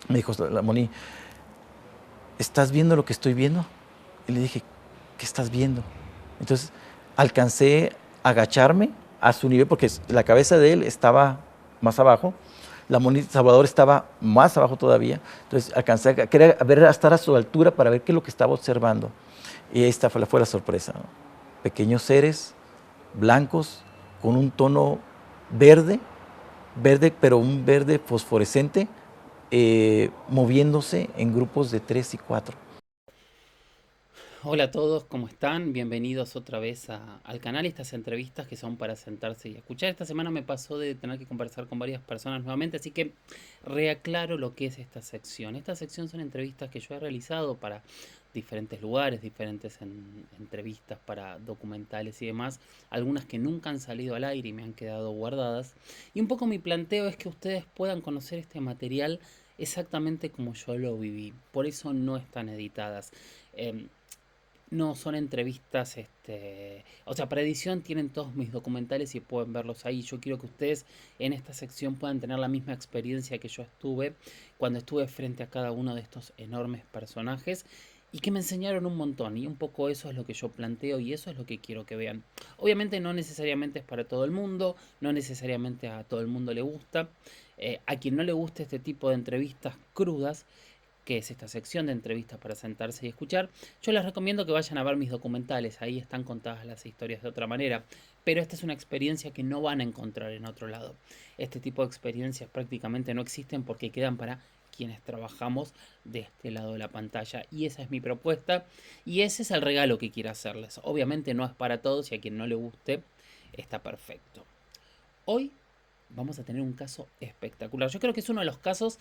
Me dijo la Moni, ¿estás viendo lo que estoy viendo? Y le dije, ¿qué estás viendo? Entonces alcancé a agacharme a su nivel, porque la cabeza de él estaba más abajo, la Moni Salvador estaba más abajo todavía, entonces alcancé a querer ver, a estar a su altura para ver qué es lo que estaba observando. Y esta fue la sorpresa, ¿no? Pequeños seres blancos con un tono verde, verde, pero un verde fosforescente, moviéndose en grupos de 3 y 4. Hola a todos, ¿cómo están? Bienvenidos otra vez al canal. Estas entrevistas que son para sentarse y escuchar. Esta semana me pasó de tener que conversar con varias personas nuevamente, así que reaclaro lo que es esta sección. Esta sección son entrevistas que yo he realizado para diferentes lugares, diferentes entrevistas para documentales y demás. Algunas que nunca han salido al aire y me han quedado guardadas. Y un poco mi planteo es que ustedes puedan conocer este material exactamente como yo lo viví. Por eso no están editadas. Em, no son entrevistas, o sea, para edición tienen todos mis documentales y pueden verlos ahí. Yo quiero que ustedes en esta sección puedan tener la misma experiencia que yo estuve cuando estuve frente a cada uno de estos enormes personajes y que me enseñaron un montón. Y un poco eso es lo que yo planteo y eso es lo que quiero que vean. Obviamente no necesariamente es para todo el mundo, no necesariamente a todo el mundo le gusta. A quien no le guste este tipo de entrevistas crudas, que es esta sección de entrevistas para sentarse y escuchar, yo les recomiendo que vayan a ver mis documentales, ahí están contadas las historias de otra manera, pero esta es una experiencia que no van a encontrar en otro lado. Este tipo de experiencias prácticamente no existen porque quedan para quienes trabajamos de este lado de la pantalla y esa es mi propuesta y ese es el regalo que quiero hacerles. Obviamente no es para todos y a quien no le guste está perfecto. Hoy vamos a tener un caso espectacular. Yo creo que es uno de los casos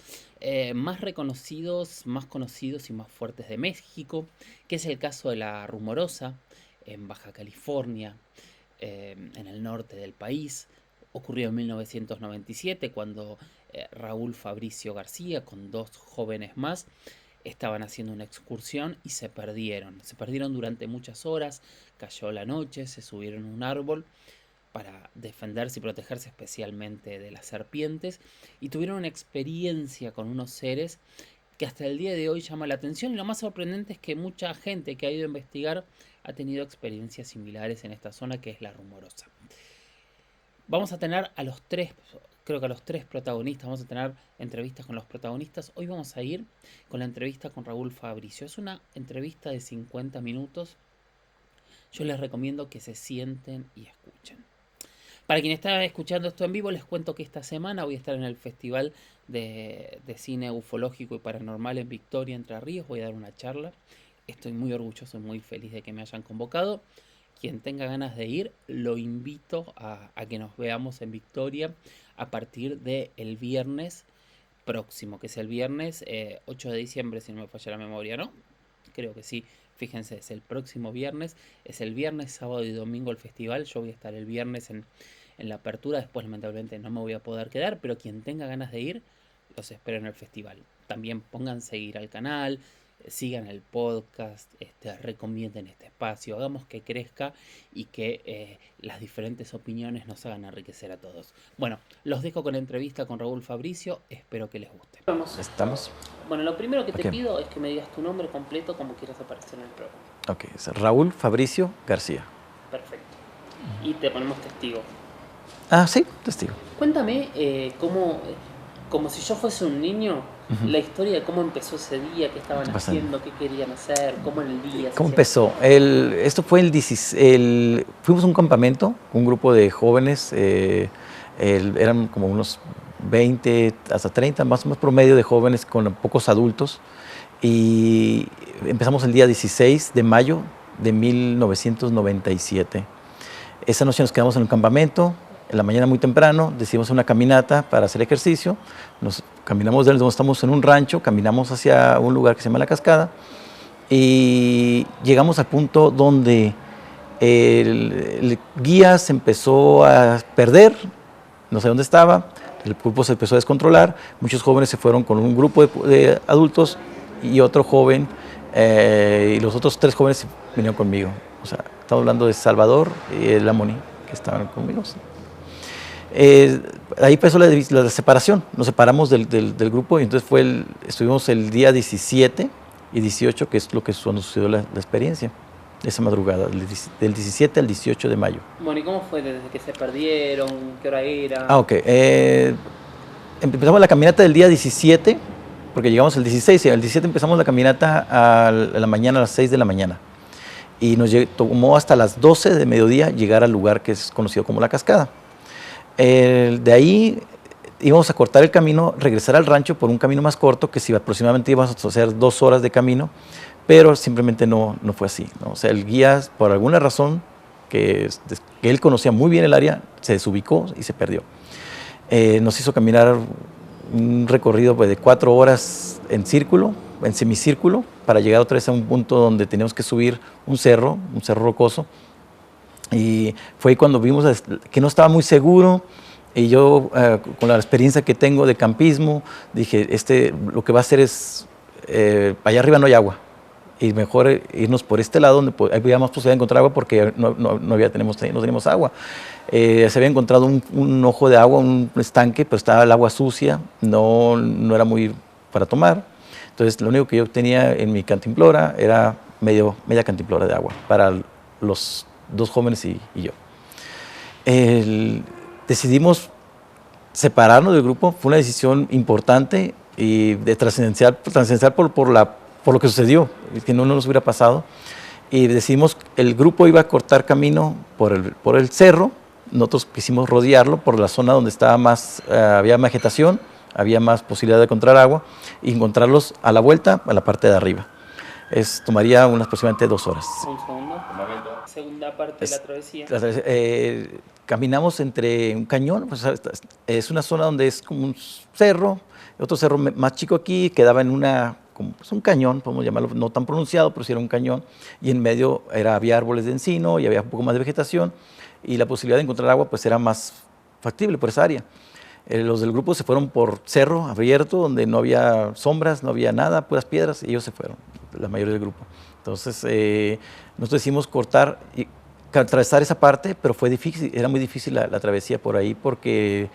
más reconocidos, más conocidos y más fuertes de México, que es el caso de la Rumorosa en Baja California, en el norte del país. Ocurrió en 1997 cuando Raúl Fabricio García con dos jóvenes más estaban haciendo una excursión y se perdieron. Se perdieron durante muchas horas, cayó la noche, se subieron a un árbol para defenderse y protegerse especialmente de las serpientes y tuvieron una experiencia con unos seres que hasta el día de hoy llama la atención y lo más sorprendente es que mucha gente que ha ido a investigar ha tenido experiencias similares en esta zona que es la Rumorosa. Vamos a tener a los tres, creo que a los tres protagonistas, vamos a tener entrevistas con los protagonistas. Hoy vamos a ir con la entrevista con Raúl Fabricio. Es una entrevista de 50 minutos. Yo les recomiendo que se sienten y escuchen. Para quien está escuchando esto en vivo, les cuento que esta semana voy a estar en el Festival de Cine Ufológico y Paranormal en Victoria, Entre Ríos. Voy a dar una charla. Estoy muy orgulloso, muy feliz de que me hayan convocado. Quien tenga ganas de ir, lo invito a que nos veamos en Victoria a partir del viernes próximo, que es el viernes 8 de diciembre, si no me falla la memoria, ¿no? Creo que sí. Fíjense, es el próximo viernes. Es el viernes, sábado y domingo el festival. Yo voy a estar el viernes en la apertura. Después, lamentablemente, no me voy a poder quedar. Pero quien tenga ganas de ir, los espero en el festival. También pongan seguir al canal, sigan el podcast, recomienden este espacio, hagamos que crezca y que las diferentes opiniones nos hagan enriquecer a todos. Bueno, los dejo con la entrevista con Raúl Fabricio, espero que les guste. Vamos. ¿Estamos? Bueno, lo primero que te Ok, pido es que me digas tu nombre completo como quieras aparecer en el programa. ok. Es Raúl Fabricio García. Perfecto. Y te ponemos testigo. Ah, sí, testigo. Cuéntame como si yo fuese un niño, la historia de cómo empezó ese día, qué estaban haciendo, qué querían hacer, cómo en el día se ¿Cómo hacía. empezó? Esto fue fuimos a un campamento, un grupo de jóvenes, eran como unos 20 hasta 30, más o menos promedio de jóvenes con pocos adultos. Y empezamos el día 16 de mayo de 1997. Esa noche nos quedamos en un campamento, en la mañana muy temprano, decidimos una caminata para hacer ejercicio. Nos caminamos desde donde estamos en un rancho, caminamos hacia un lugar que se llama La Cascada y llegamos al punto donde el guía se empezó a perder, no sé dónde estaba, el grupo se empezó a descontrolar, muchos jóvenes se fueron con un grupo de adultos y otro joven, y los otros 3 jóvenes vinieron conmigo. O sea, estamos hablando de Salvador y la Moni, que estaban conmigo. Ahí empezó la separación, nos separamos del grupo y entonces estuvimos el día 17 y 18, que es lo que cuando sucedió la experiencia, esa madrugada, del 17 al 18 de mayo. Bueno, ¿y cómo fue desde que se perdieron? ¿Qué hora era? Ok. Empezamos la caminata del día 17, porque llegamos el 16, y el 17 empezamos la caminata a la mañana, a las 6 de la mañana. Y nos tomó hasta las 12 de mediodía llegar al lugar que es conocido como La Cascada. De ahí íbamos a cortar el camino, regresar al rancho por un camino más corto, que si aproximadamente íbamos a hacer 2 horas de camino, pero simplemente no fue así, ¿no? O sea, el guía, por alguna razón, que él conocía muy bien el área, se desubicó y se perdió. Nos hizo caminar un recorrido pues, de 4 horas en círculo, en semicírculo, para llegar otra vez a un punto donde teníamos que subir un cerro rocoso. Y fue ahí cuando vimos que no estaba muy seguro, y yo, con la experiencia que tengo de campismo, dije, lo que va a hacer es, allá arriba no hay agua, y mejor irnos por este lado, donde había más posibilidad de encontrar agua, porque no teníamos agua. Se había encontrado un ojo de agua, un estanque, pero estaba el agua sucia, no era muy para tomar. Entonces, lo único que yo tenía en mi cantimplora era media cantimplora de agua para los 2 jóvenes y yo. Decidimos separarnos del grupo. Fue una decisión importante y trascendencial por lo que sucedió, que no nos hubiera pasado. Y decidimos, el grupo iba a cortar camino por el cerro. Nosotros quisimos rodearlo por la zona donde había más vegetación, había más posibilidad de encontrar agua, y encontrarlos a la vuelta, a la parte de arriba. Tomaría aproximadamente 2 horas. Un segundo. Segunda parte de la travesía. Caminamos entre un cañón, pues, es una zona donde es como un cerro, otro cerro más chico aquí, quedaba en un cañón, podemos llamarlo, no tan pronunciado, pero sí era un cañón, y en medio había árboles de encino y había un poco más de vegetación, y la posibilidad de encontrar agua pues era más factible por esa área. Los del grupo se fueron por cerro abierto, donde no había sombras, no había nada, puras piedras, y ellos se fueron, la mayoría del grupo. Entonces, nosotros decidimos cortar y atravesar esa parte, pero fue difícil, era muy difícil la travesía por ahí, porque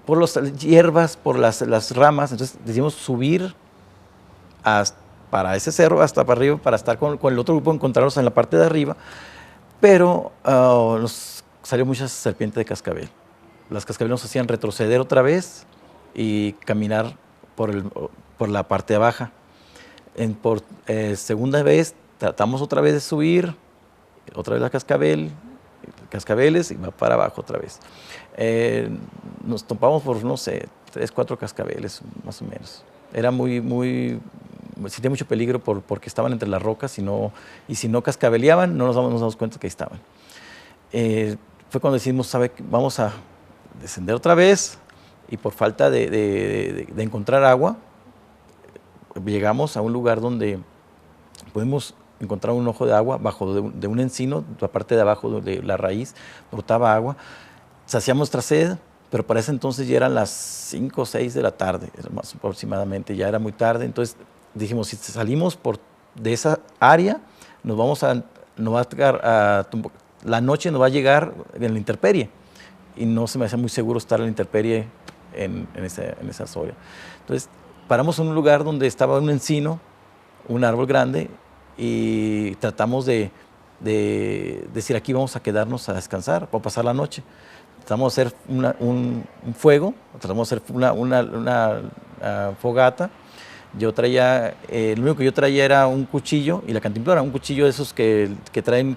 por las hierbas, por las ramas, entonces decidimos subir para ese cerro, hasta para arriba, para estar con el otro grupo, encontrarnos en la parte de arriba, pero nos salió mucha serpiente de cascabel. Las cascabeles nos hacían retroceder otra vez y caminar por la parte baja. Por segunda vez tratamos otra vez de subir, otra vez cascabeles, y va para abajo otra vez. Nos topamos por, no sé, 3, 4 cascabeles, más o menos. Era sentía mucho peligro porque estaban entre las rocas, y si no cascabeleaban, no nos damos cuenta que ahí estaban. Fue cuando decidimos, vamos a descender otra vez, y por falta de encontrar agua, llegamos a un lugar donde podemos encontrar un ojo de agua bajo de un encino, la parte de abajo de la raíz, brotaba agua. Saciamos nuestra sed, pero para ese entonces ya eran las 5 o 6 de la tarde, más aproximadamente, ya era muy tarde. Entonces dijimos, si salimos de esa área, la noche nos va a llegar en la intemperie, y no se me hacía muy seguro estar en la intemperie en esa zona. Entonces paramos en un lugar donde estaba un encino, un árbol grande, y tratamos de decir, aquí vamos a quedarnos a descansar o pasar la noche. Tratamos de hacer un fuego, tratamos de hacer una fogata. Lo único que yo traía era un cuchillo y la cantimplora, un cuchillo de esos que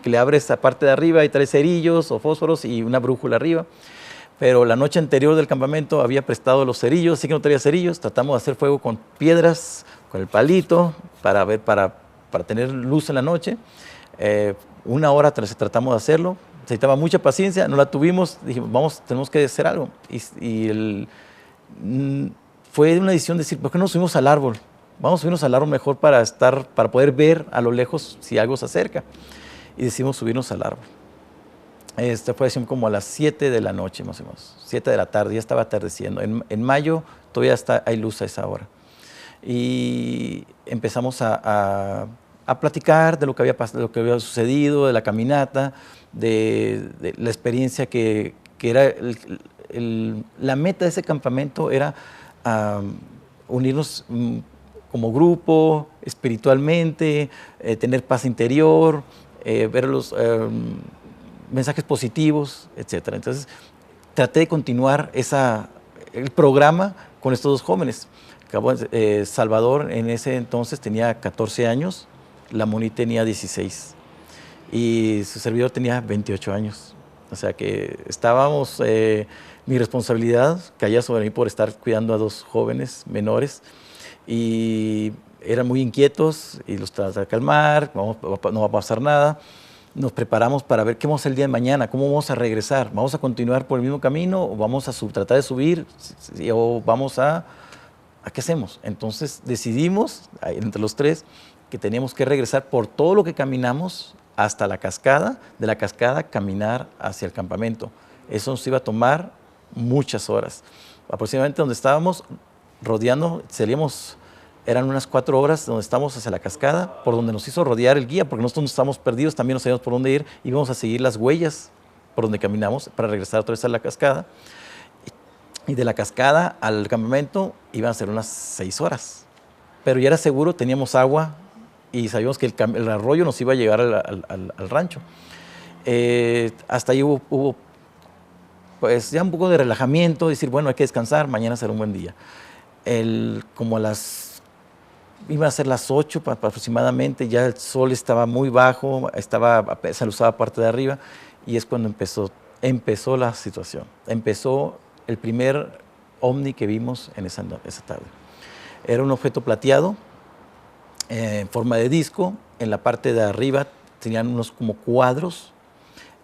le abres esa parte de arriba y trae cerillos o fósforos y una brújula arriba. Pero la noche anterior del campamento había prestado los cerillos, así que no traía cerillos. Tratamos de hacer fuego con piedras, con el palito, para tener luz en la noche. 1 hora tratamos de hacerlo. Necesitaba mucha paciencia, no la tuvimos. Dijimos, tenemos que hacer algo. Fue una decisión de decir, ¿por qué no nos subimos al árbol? Vamos a subirnos al árbol mejor para poder ver a lo lejos si algo se acerca. Y decidimos subirnos al árbol. Fue como a las 7 de la noche, más o menos, 7 de la tarde, ya estaba atardeciendo. En mayo todavía hay luz a esa hora. Y empezamos a platicar de lo que había pasado, de lo que había sucedido, de la caminata, de la experiencia que que era la meta de ese campamento era unirnos como grupo, espiritualmente, tener paz interior, ver los mensajes positivos, etc. Entonces, traté de continuar el programa con estos dos jóvenes. Salvador en ese entonces tenía 14 años, la Moni tenía 16 y su servidor tenía 28 años. O sea que estábamos, mi responsabilidad caía sobre mí por estar cuidando a dos jóvenes menores y eran muy inquietos y los traté de calmar, no va a pasar nada. Nos preparamos para ver qué vamos a hacer el día de mañana, cómo vamos a regresar, vamos a continuar por el mismo camino o vamos a tratar de subir o vamos a qué hacemos. Entonces decidimos entre los tres que teníamos que regresar por todo lo que caminamos hasta la cascada, de la cascada caminar hacia el campamento. Eso nos iba a tomar muchas horas. Aproximadamente donde estábamos rodeando, eran unas 4 horas donde estábamos hacia la cascada, por donde nos hizo rodear el guía, porque nosotros no estábamos perdidos, también no sabíamos por dónde ir, íbamos a seguir las huellas por donde caminamos para regresar otra vez a la cascada. Y de la cascada al campamento iban a ser unas 6 horas. Pero ya era seguro, teníamos agua y sabíamos que el arroyo nos iba a llegar al rancho. Hasta ahí hubo pues ya un poco de relajamiento, decir, bueno, hay que descansar, mañana será un buen día. Como iban a ser las 8 aproximadamente, ya el sol estaba muy bajo, se usaba parte de arriba, y es cuando empezó la situación. Empezó el primer ovni que vimos en esa tarde. Era un objeto plateado, en forma de disco. En la parte de arriba tenían unos como cuadros,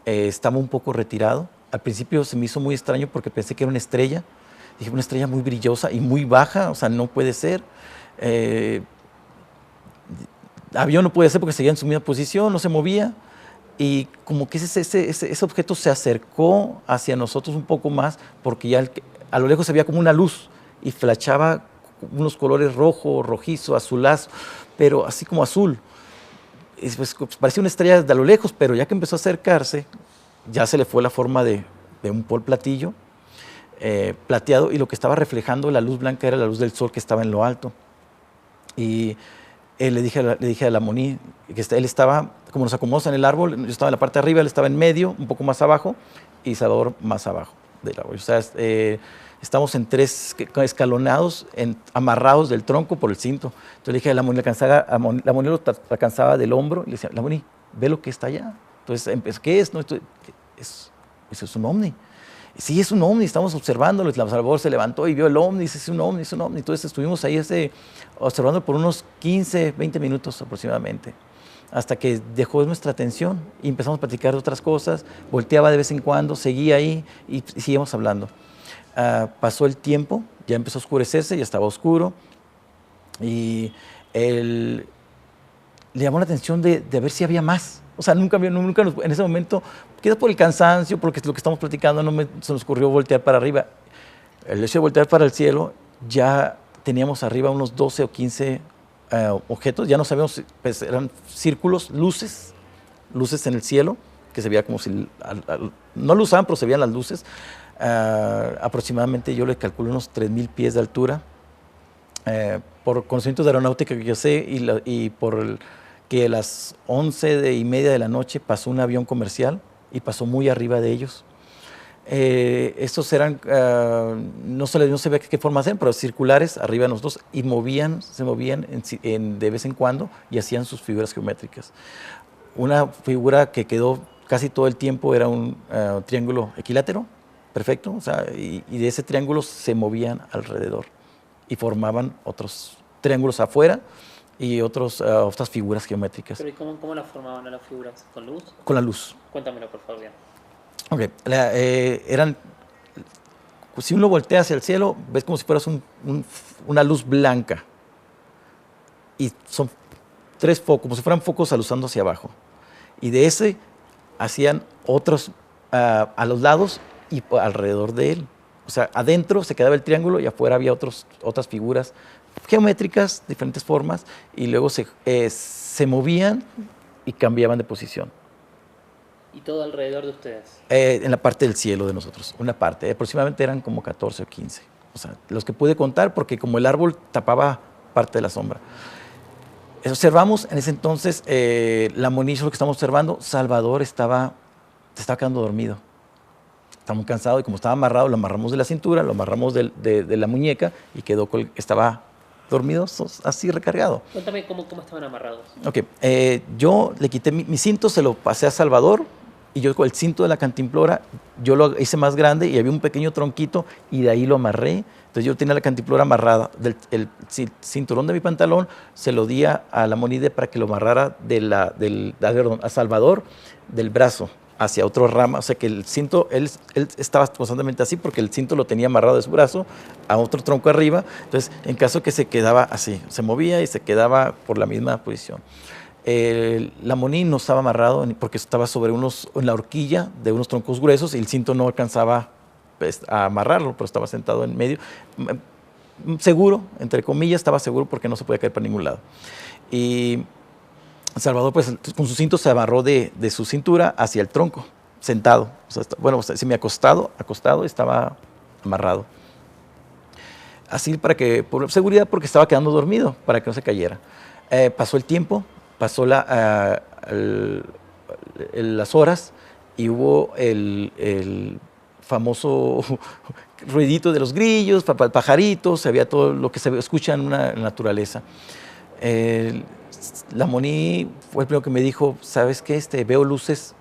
estaba un poco retirado. Al principio se me hizo muy extraño porque pensé que era una estrella. Dije, una estrella muy brillosa y muy baja, o sea, no puede ser. Avión no puede ser porque seguía en su misma posición, no se movía. Y como que ese objeto se acercó hacia nosotros un poco más porque ya a lo lejos se veía como una luz y flashaba unos colores rojo, rojizo, azulazo, pero así como azul. Y pues, parecía una estrella de a lo lejos, pero ya que empezó a acercarse, ya se le fue la forma de un platillo plateado, y lo que estaba reflejando la luz blanca era la luz del sol que estaba en lo alto. Y le dije a la Moni que él estaba, como nos acomodamos en el árbol, yo estaba en la parte de arriba, él estaba en medio, un poco más abajo, y Salvador más abajo del árbol. O sea, estamos en 3 escalonados, amarrados del tronco por el cinto. Entonces le dije a la Moni, la Moni lo alcanzaba del hombro, y le decía, la Moni, ve lo que está allá. Entonces, ¿qué es? No, eso es un ovni. Sí, es un ovni, estamos observándolo. Salvador se levantó y vio el ovni, dice, es un ovni, es un ovni. Entonces estuvimos ahí observando por unos 15, 20 minutos aproximadamente, hasta que dejó nuestra atención y empezamos a platicar de otras cosas. Volteaba de vez en cuando, seguía ahí y seguíamos hablando. Pasó el tiempo, ya empezó a oscurecerse, ya estaba oscuro, y le llamó la atención de ver si había más. O sea, nunca en ese momento, quizás por el cansancio, porque lo que estamos platicando, se nos ocurrió voltear para arriba. El hecho de voltear para el cielo, ya teníamos arriba unos 12 o 15 objetos, ya no sabíamos, pues eran círculos, luces en el cielo, que se veía como si, no lo usaban, pero se veían las luces. Aproximadamente yo le calculo unos 3,000 pies de altura. Por conocimientos de aeronáutica que yo sé, y por que a las 11:30 de la noche pasó un avión comercial y pasó muy arriba de ellos. Estos eran, no se ve qué forma hacen, pero circulares arriba de nosotros, y se movían de vez en cuando y hacían sus figuras geométricas. Una figura que quedó casi todo el tiempo era un triángulo equilátero, perfecto, o sea, y de ese triángulo se movían alrededor y formaban otros triángulos afuera y otras figuras geométricas. ¿Pero y cómo las formaban a las figuras? ¿Con luz? Con la luz. Cuéntamelo, por favor, bien. Ok, si uno voltea hacia el cielo, ves como si fueras una luz blanca, y son 3 focos, como si fueran focos aluzando hacia abajo, y de ese hacían otros a los lados y alrededor de él. O sea, adentro se quedaba el triángulo y afuera había otras figuras geométricas, diferentes formas, y luego se movían y cambiaban de posición. ¿Y todo alrededor de ustedes? En la parte del cielo de nosotros, una parte. Aproximadamente eran como 14 o 15. O sea, los que pude contar, porque como el árbol tapaba parte de la sombra. Observamos en ese entonces, la Moniz, lo que estamos observando, Salvador se estaba quedando dormido. Estaba muy cansado y como estaba amarrado, lo amarramos de la cintura, lo amarramos de la muñeca y quedó, estaba dormido, así recargado. Cuéntame cómo estaban amarrados. Ok, yo le quité mi cinto, se lo pasé a Salvador y yo con el cinto de la cantimplora, yo lo hice más grande y había un pequeño tronquito y de ahí lo amarré. Entonces yo tenía la cantimplora amarrada, el cinturón de mi pantalón se lo di a la Monide para que lo amarrara a Salvador del brazo hacia otro rama, o sea que el cinto, él estaba constantemente así porque el cinto lo tenía amarrado de su brazo a otro tronco arriba, entonces en caso que se quedaba así, se movía y se quedaba por la misma posición. La Moni no estaba amarrado porque estaba sobre en la horquilla de unos troncos gruesos y el cinto no alcanzaba pues, a amarrarlo, pero estaba sentado en medio, seguro, entre comillas, estaba seguro porque no se podía caer para ningún lado. Y Salvador, pues, con su cinto se amarró de su cintura hacia el tronco, sentado. O sea, bueno, si me acostado, estaba amarrado. Así por seguridad, porque estaba quedando dormido, para que no se cayera. Pasó el tiempo, pasó las horas y hubo el famoso ruidito de los grillos, pajaritos, había todo lo que se escucha en una naturaleza. La Moni fue el primero que me dijo, ¿sabes qué? Veo luces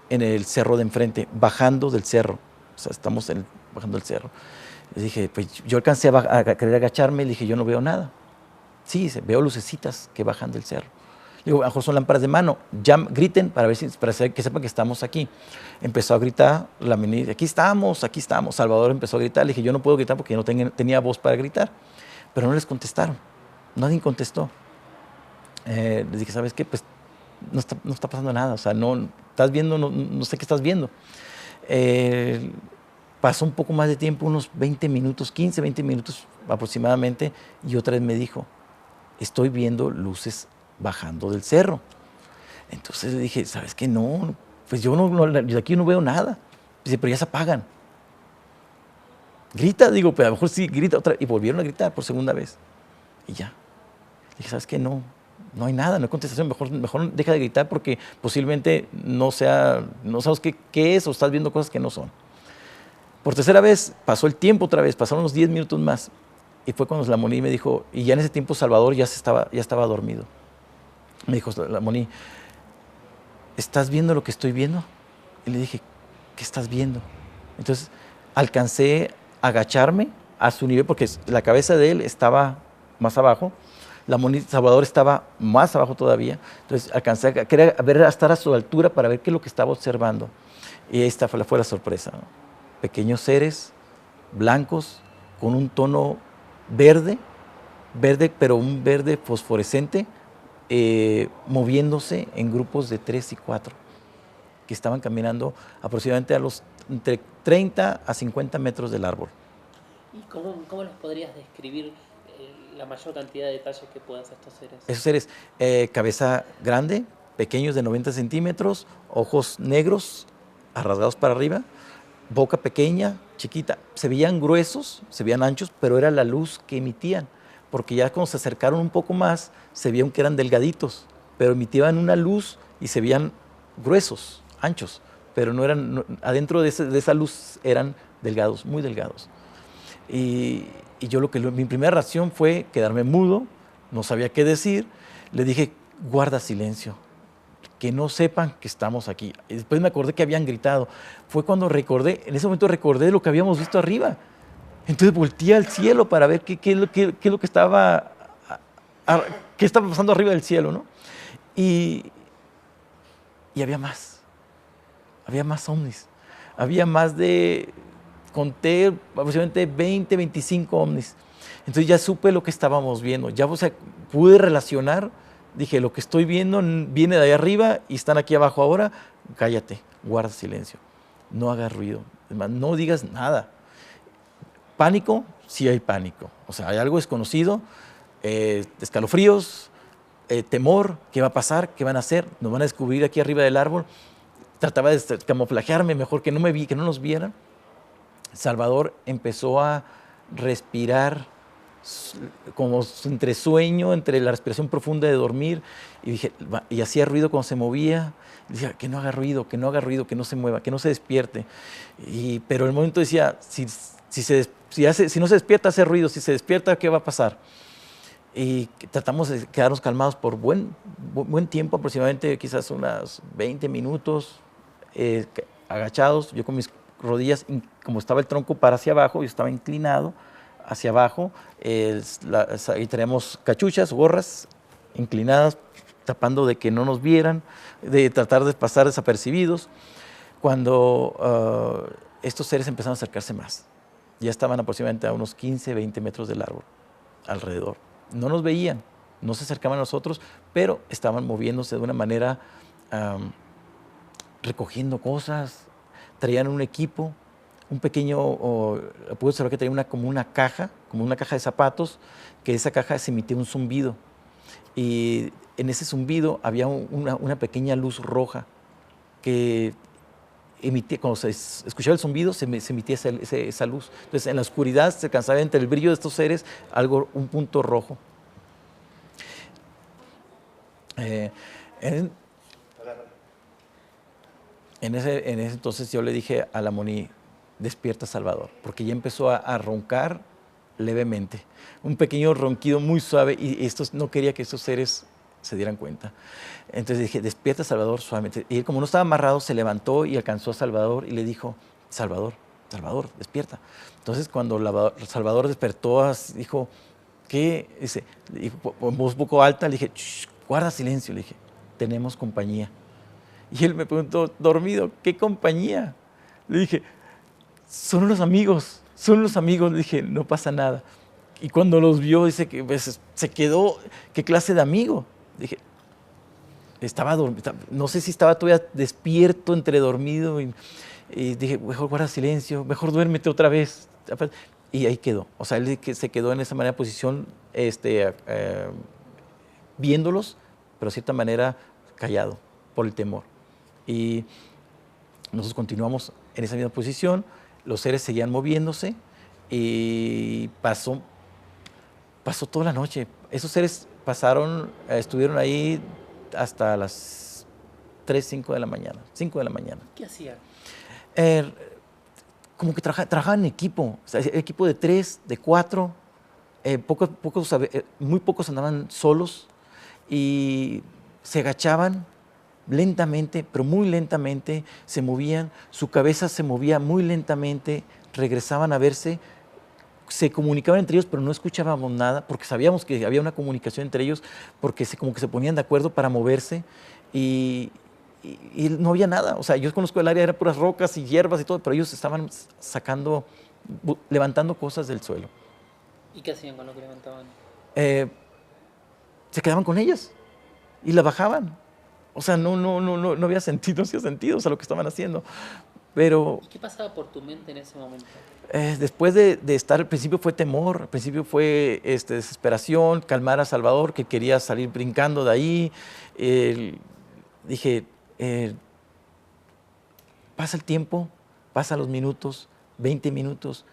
en el cerro de enfrente, bajando del cerro. O sea, estamos bajando del cerro. Le dije, pues yo alcancé a querer agacharme y le dije, yo no veo nada. Sí, veo lucecitas que bajan del cerro. Le digo, a lo mejor son lámparas de mano. Ya griten para que sepan que estamos aquí. Empezó a gritar la Moni, aquí estamos. Salvador empezó a gritar. Le dije, yo no puedo gritar porque no tenía voz para gritar. Pero no les contestaron. Nadie contestó. Les dije, ¿sabes qué? Pues no está pasando nada, o sea, no estás viendo, no sé qué estás viendo. Pasó un poco más de tiempo, unos 20 minutos, 15, 20 minutos aproximadamente, y otra vez me dijo, estoy viendo luces bajando del cerro. Entonces le dije, ¿sabes qué? No, pues yo de aquí no veo nada. Dice, pero ya se apagan. Grita, digo, pero a lo mejor sí, grita otra, y volvieron a gritar por segunda vez. Y ya. Le dije, ¿sabes qué? No hay nada, no hay contestación, mejor deja de gritar porque posiblemente no sabes qué es o estás viendo cosas que no son. Por tercera vez, pasó el tiempo otra vez, pasaron unos 10 minutos más y fue cuando la Moni me dijo, y ya en ese tiempo Salvador ya estaba dormido. Me dijo la Moni, ¿estás viendo lo que estoy viendo? Y le dije, ¿qué estás viendo? Entonces alcancé a agacharme a su nivel porque la cabeza de él estaba más abajo. La Moni Salvador estaba más abajo todavía, entonces alcancé a estar a su altura para ver qué es lo que estaba observando. Y esta fue la sorpresa, ¿no? Pequeños seres blancos con un tono verde, pero un verde fosforescente, moviéndose en grupos de 3 y 4, que estaban caminando aproximadamente entre 30 a 50 metros del árbol. ¿Y cómo los podrías describir? La mayor cantidad de detalles que puedan hacer estos seres. Esos seres, cabeza grande, pequeños de 90 centímetros, ojos negros, rasgados para arriba, boca pequeña, chiquita. Se veían gruesos, se veían anchos, pero era la luz que emitían, porque ya cuando se acercaron un poco más, se vieron que eran delgaditos, pero emitían una luz y se veían gruesos, anchos, pero no eran, adentro de esa luz eran delgados, muy delgados. Y yo mi primera reacción fue quedarme mudo, no sabía qué decir. Le dije, guarda silencio, que no sepan que estamos aquí. Y después me acordé que habían gritado. Fue cuando en ese momento recordé lo que habíamos visto arriba. Entonces volteé al cielo para ver qué es lo que estaba pasando arriba del cielo, ¿no? Y había más ovnis. Había más conté aproximadamente 20, 25 ovnis. Entonces ya supe lo que estábamos viendo. Ya, o sea, pude relacionar. Dije, lo que estoy viendo viene de ahí arriba y están aquí abajo ahora. Cállate, guarda silencio. No hagas ruido. Además, no digas nada. Pánico, sí hay pánico. O sea, hay algo desconocido, escalofríos, temor. ¿Qué va a pasar? ¿Qué van a hacer? ¿Nos van a descubrir aquí arriba del árbol? trataba de camuflajearme mejor, que no nos vieran. Salvador empezó a respirar como entre sueño, entre la respiración profunda de dormir, y hacía ruido cuando se movía. Decía, que no haga ruido, que no haga ruido, que no se mueva, que no se despierte. Pero el momento decía, si no se despierta, hace ruido, si se despierta, ¿qué va a pasar? Y tratamos de quedarnos calmados por buen tiempo, aproximadamente quizás unas 20 minutos, agachados, yo con mis rodillas, como estaba el tronco para hacia abajo, yo estaba inclinado hacia abajo, y tenemos cachuchas, gorras inclinadas, tapando de que no nos vieran, de tratar de pasar desapercibidos. Cuando estos seres empezaron a acercarse más, ya estaban aproximadamente a unos 15, 20 metros del árbol alrededor. No nos veían, no se acercaban a nosotros, pero estaban moviéndose de una manera, recogiendo cosas, traían un equipo, un pequeño, pude observar que traía como una caja de zapatos, que esa caja se emitía un zumbido. Y en ese zumbido había una pequeña luz roja que emitía, cuando se escuchaba el zumbido, se emitía esa luz. Entonces, en la oscuridad se alcanzaba entre el brillo de estos seres un punto rojo. En ese entonces yo le dije a la Moni, despierta Salvador, porque ya empezó a roncar levemente, un pequeño ronquido muy suave, y no quería que estos seres se dieran cuenta. Entonces dije, despierta Salvador suavemente. Y él, como no estaba amarrado, se levantó y alcanzó a Salvador y le dijo, Salvador, despierta. Entonces cuando Salvador despertó, dijo, ¿qué? Dice, con voz un poco alta, le dije, guarda silencio, le dije, tenemos compañía. Y él me preguntó, dormido, ¿qué compañía? Le dije, son los amigos. Le dije, no pasa nada. Y cuando los vio, dice que pues, se quedó, ¿qué clase de amigo? Dije, estaba dormido, no sé si estaba todavía despierto, entre dormido, y dije, mejor guarda silencio, mejor duérmete otra vez. Y ahí quedó. O sea, él se quedó en esa manera de posición, viéndolos, pero de cierta manera callado por el temor. Y nosotros continuamos en esa misma posición, los seres seguían moviéndose y pasó toda la noche. Esos seres estuvieron ahí hasta las 3, 5 de la mañana. ¿Qué hacían? Como que trabajaban en equipo, o sea, equipo de 3, de 4, muy pocos andaban solos y se agachaban lentamente, pero muy lentamente, se movían, su cabeza se movía muy lentamente, regresaban a verse, se comunicaban entre ellos, pero no escuchábamos nada, porque sabíamos que había una comunicación entre ellos, porque como que se ponían de acuerdo para moverse, y no había nada. O sea, yo conozco el área, eran puras rocas y hierbas y todo, pero ellos estaban levantando cosas del suelo. ¿Y qué hacían con lo que levantaban? Se quedaban con ellas y la bajaban. O sea, no había sentido, o sea, lo que estaban haciendo. Pero, ¿y qué pasaba por tu mente en ese momento? Después de estar, al principio fue temor, al principio fue desesperación, calmar a Salvador, que quería salir brincando de ahí. Dije, pasa el tiempo, pasan los minutos, 20 minutos,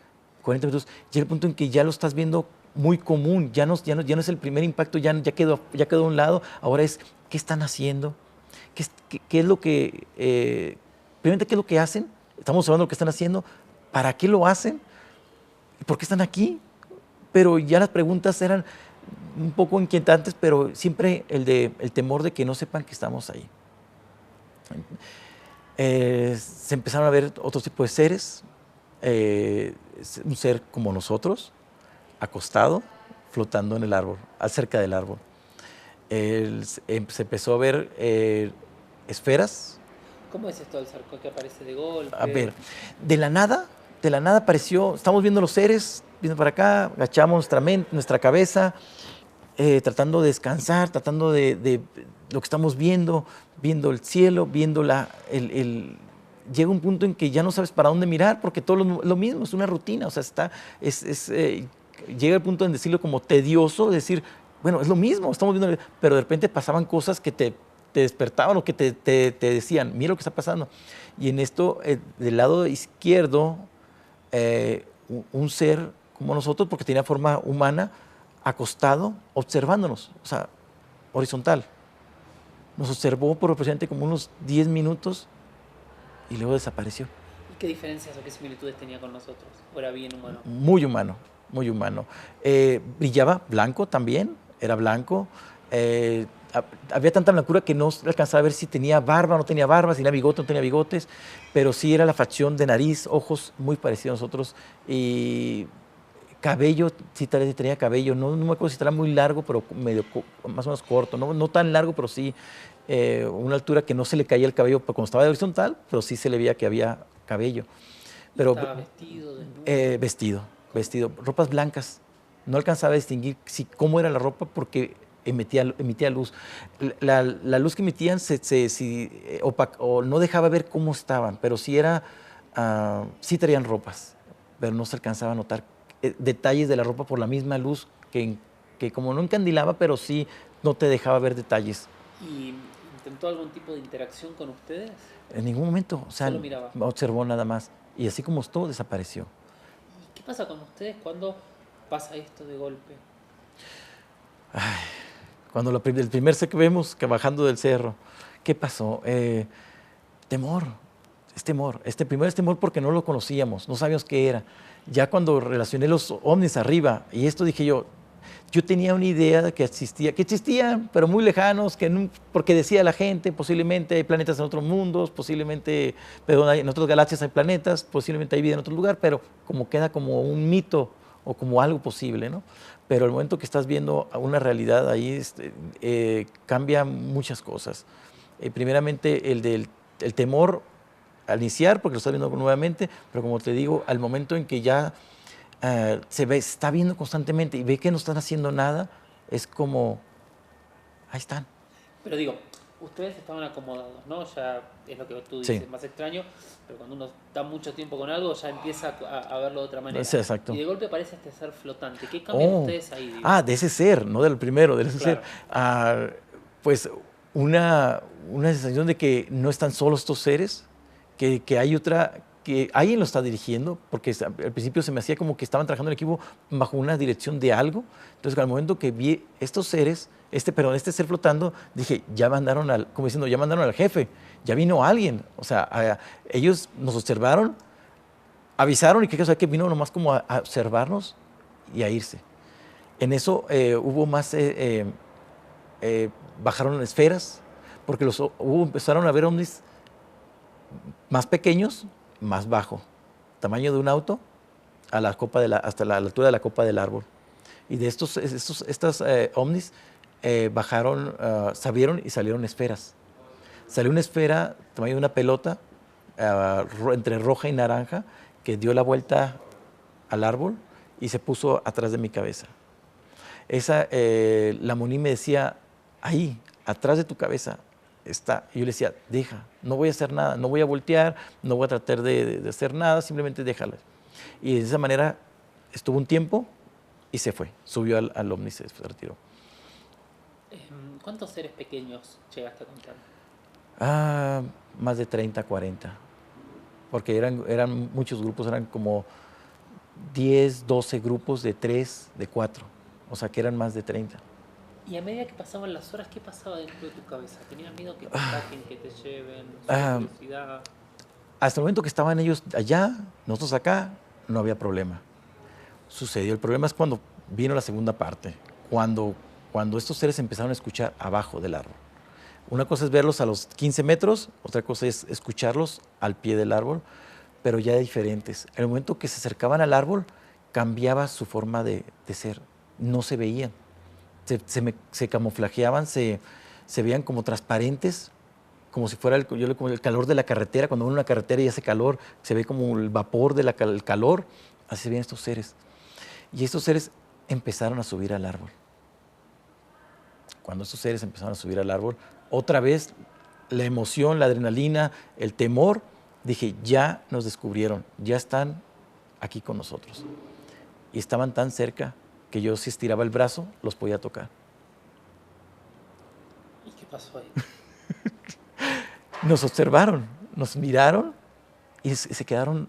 40 minutos, llega el punto en que ya lo estás viendo muy común, ya no es el primer impacto, ya quedó a un lado. Ahora es, ¿qué están haciendo? ¿Qué es lo que, primeramente, qué es lo que hacen? Estamos hablando de lo que están haciendo, ¿para qué lo hacen? ¿Por qué están aquí? Pero ya las preguntas eran un poco inquietantes, pero siempre el temor de que no sepan que estamos ahí. Se empezaron a ver otro tipo de seres, un ser como nosotros, acostado, flotando en el árbol, cerca del árbol. Se empezó a ver esferas. ¿Cómo es esto del cerco que aparece de golpe? A ver, de la nada apareció, estamos viendo los seres, viendo para acá, agachamos nuestra cabeza, tratando de descansar, tratando de lo que estamos viendo el cielo, viendo llega un punto en que ya no sabes para dónde mirar, porque todo lo mismo, es una rutina, o sea, llega el punto en decirlo como tedioso, decir, bueno, es lo mismo, estamos viendo, pero de repente pasaban cosas que te te despertaban o que te decían, mira lo que está pasando. Y en esto, del lado izquierdo, un ser como nosotros, porque tenía forma humana, acostado, observándonos, o sea, horizontal. Nos observó por aproximadamente como unos 10 minutos y luego desapareció. ¿Y qué diferencias o qué similitudes tenía con nosotros? ¿O era bien humano? Muy humano, muy humano. Brillaba blanco también, era blanco. Había tanta blancura que no alcanzaba a ver si tenía barba o no tenía barba, si tenía bigote o no tenía bigotes, pero sí era la facción de nariz, ojos muy parecidos a nosotros y cabello, sí tenía cabello, no me acuerdo si estaba muy largo, pero medio, más o menos corto, no tan largo, pero sí una altura que no se le caía el cabello cuando estaba de horizontal, pero sí se le veía que había cabello. Pero, ¿Estaba vestido, desnudo? vestido, ropas blancas. No alcanzaba a distinguir cómo era la ropa porque emitía luz. La luz que emitían o no dejaba ver cómo estaban, pero sí traían ropas, pero no se alcanzaba a notar detalles de la ropa por la misma luz que como no encandilaba, pero sí no te dejaba ver detalles. ¿Y intentó algún tipo de interacción con ustedes? En ningún momento, o sea, Solo miraba. observó nada más. Y así como estuvo, desapareció. ¿Y qué pasa con ustedes cuando pasa esto de golpe? Cuando el primer ser que vemos que bajando del cerro, ¿qué pasó? Temor, es temor. Primero es temor porque no lo conocíamos, no sabíamos qué era. Ya cuando relacioné los ovnis arriba, y esto dije yo tenía una idea de que existían, pero muy lejanos, porque decía la gente, posiblemente hay planetas en otros mundos, posiblemente, perdón, en otras galaxias hay planetas, posiblemente hay vida en otro lugar, pero como queda como un mito o como algo posible, ¿no? Pero el momento que estás viendo una realidad ahí, cambia muchas cosas. Primeramente, el temor al iniciar, porque lo estás viendo nuevamente, pero como te digo, al momento en que ya está viendo constantemente y ve que no están haciendo nada, es como, ahí están. Pero digo, ustedes estaban acomodados, ¿no? Ya es lo que tú dices, Sí. más extraño, pero cuando uno está mucho tiempo con algo ya empieza a verlo de otra manera. Sí, exacto. Y de golpe aparece este ser flotante. ¿Qué cambian ustedes ahí? Digo? De ese ser, no del primero, de ese Claro. ser. Pues una sensación de que no están solos estos seres, que hay otra, que alguien lo está dirigiendo, porque al principio se me hacía como que estaban trabajando en equipo bajo una dirección de algo. Entonces, al momento que vi estos seres, este ser flotando, dije, ya mandaron al jefe, ya vino alguien. O sea, ellos nos observaron, avisaron y que vino nomás como a observarnos y a irse. En eso hubo más, bajaron esferas, porque empezaron a ver ovnis más pequeños, más bajo, tamaño de un auto, hasta la altura de la copa del árbol. Y de estas ovnis bajaron, se y salieron esferas. Salió una esfera, tamaño de una pelota, entre roja y naranja, que dio la vuelta al árbol y se puso atrás de mi cabeza. La Moni me decía, ahí, atrás de tu cabeza está. Y yo le decía, deja, no voy a hacer nada, no voy a voltear, no voy a tratar de hacer nada, simplemente déjala. Y de esa manera estuvo un tiempo y se fue, subió al ovni y se retiró. ¿Cuántos seres pequeños llegaste a contar? Más de 30, 40. Porque eran muchos grupos, eran como 10, 12 grupos de 3, de 4. O sea que eran más de 30. Y a medida que pasaban las horas, ¿qué pasaba dentro de tu cabeza? ¿Tenías miedo que te ataquen, que te lleven? ¿Curiosidad? Hasta el momento que estaban ellos allá, nosotros acá, no había problema. Sucedió. El problema es cuando vino la segunda parte, cuando estos seres empezaron a escuchar abajo del árbol. Una cosa es verlos a los 15 metros, otra cosa es escucharlos al pie del árbol, pero ya diferentes. En el momento que se acercaban al árbol, cambiaba su forma de ser. No se veían. Se camuflajeaban, se veían como transparentes, como si fuera el calor de la carretera. Cuando uno en una carretera y hace calor, se ve como el vapor del calor. Así se veían estos seres. Y estos seres empezaron a subir al árbol. Cuando estos seres empezaron a subir al árbol, otra vez la emoción, la adrenalina, el temor, dije, ya nos descubrieron, ya están aquí con nosotros. Y estaban tan cerca que yo, si estiraba el brazo, los podía tocar. ¿Y qué pasó ahí? nos observaron, nos miraron y se quedaron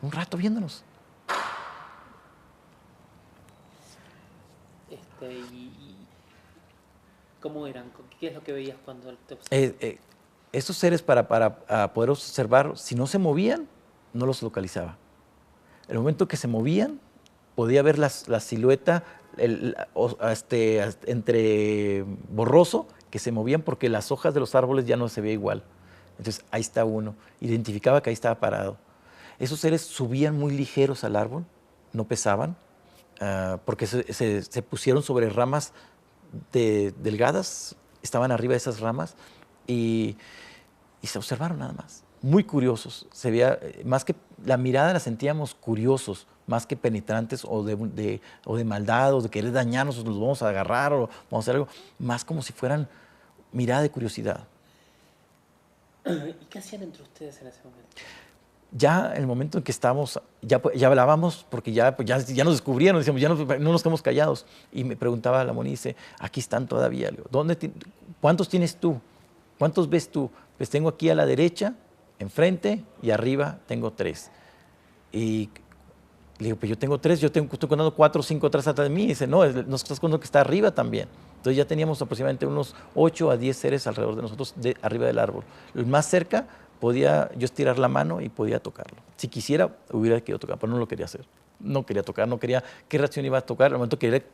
un rato viéndonos. ¿Y cómo eran? ¿Qué es lo que veías cuando te observaban? Estos seres, para poder observar, si no se movían, no los localizaba. En el momento que se movían, podía ver la silueta entre borroso, que se movían porque las hojas de los árboles ya no se veía igual. Entonces, ahí está uno. Identificaba que ahí estaba parado. Esos seres subían muy ligeros al árbol, no pesaban, porque se pusieron sobre ramas delgadas, estaban arriba de esas ramas y se observaron nada más. Muy curiosos. Se veía, más que la mirada la sentíamos curiosos, más que penetrantes o de maldad o de querer dañarnos o nos vamos a agarrar o vamos a hacer algo, más como si fueran mirada de curiosidad. ¿Y qué hacían entre ustedes en ese momento? Ya en el momento en que estábamos, ya hablábamos, porque ya nos descubrieron, decíamos, ya no nos quedamos callados. Y me preguntaba la Moni, dice, aquí están todavía. Le digo, ¿cuántos tienes tú? ¿Cuántos ves tú? Pues tengo aquí a la derecha, enfrente y arriba tengo 3. Y le digo, pues yo tengo 3, estoy contando 4 o 5 atrás de mí. Y dice, no, nos estás contando que está arriba también. Entonces ya teníamos aproximadamente unos 8 a 10 seres alrededor de nosotros, arriba del árbol. El más cerca podía yo estirar la mano y podía tocarlo. Si quisiera, hubiera querido tocar, pero no lo quería hacer. No quería tocar, no quería qué reacción iba a tocar. Al momento que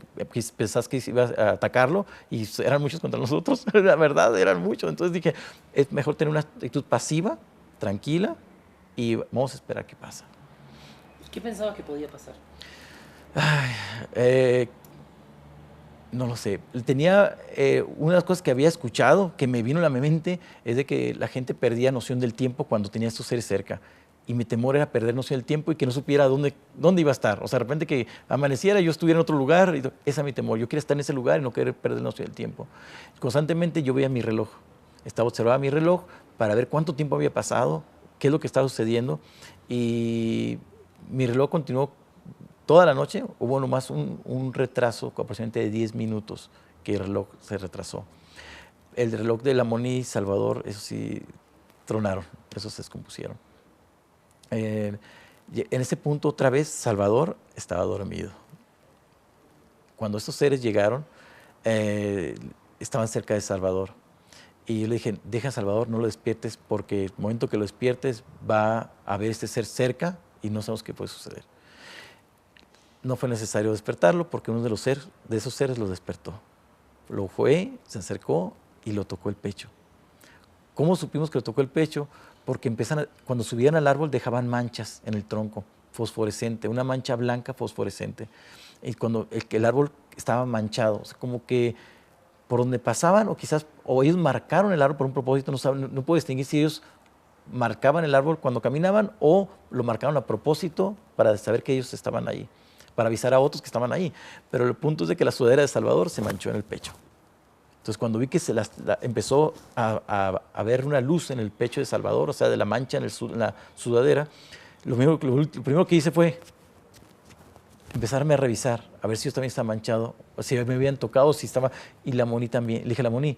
pensás que iba a atacarlo, y eran muchos contra nosotros, la verdad, eran muchos. Entonces dije, es mejor tener una actitud pasiva, tranquila, y vamos a esperar qué pasa. ¿Y qué pensabas que podía pasar? No lo sé. Tenía una de las cosas que había escuchado, que me vino a la mente, es de que la gente perdía noción del tiempo cuando tenía estos seres cerca. Y mi temor era perder noción del tiempo y que no supiera dónde iba a estar. O sea, de repente que amaneciera y yo estuviera en otro lugar. Ese es mi temor. Yo quería estar en ese lugar y no querer perder noción del tiempo. Constantemente yo veía mi reloj. Observaba mi reloj para ver cuánto tiempo había pasado, qué es lo que estaba sucediendo. Y mi reloj continuó toda la noche. Hubo nomás un retraso aproximadamente de 10 minutos que el reloj se retrasó. El reloj de la Moni Salvador, eso sí, tronaron, esos se descompusieron. En ese punto otra vez Salvador estaba dormido. Cuando estos seres llegaron, estaban cerca de Salvador. Y yo le dije, deja a Salvador, no lo despiertes, porque el momento que lo despiertes va a haber este ser cerca y no sabemos qué puede suceder. No fue necesario despertarlo porque uno de esos seres lo despertó. Lo fue, se acercó y lo tocó el pecho. ¿Cómo supimos que lo tocó el pecho? Porque cuando subían al árbol dejaban manchas en el tronco, fosforescente, una mancha blanca fosforescente. Y cuando el árbol estaba manchado, o sea, como que por donde pasaban, o ellos marcaron el árbol por un propósito, no puedo distinguir si ellos marcaban el árbol cuando caminaban o lo marcaron a propósito para saber que ellos estaban ahí, para avisar a otros que estaban ahí. Pero el punto es de que la sudadera de Salvador se manchó en el pecho. Entonces, cuando vi que empezó a ver una luz en el pecho de Salvador, o sea, de la mancha en la sudadera, lo primero que hice fue empezarme a revisar, a ver si yo también estaba manchado, o si me habían tocado, si estaba, y la Moni también. Le dije, la Moni,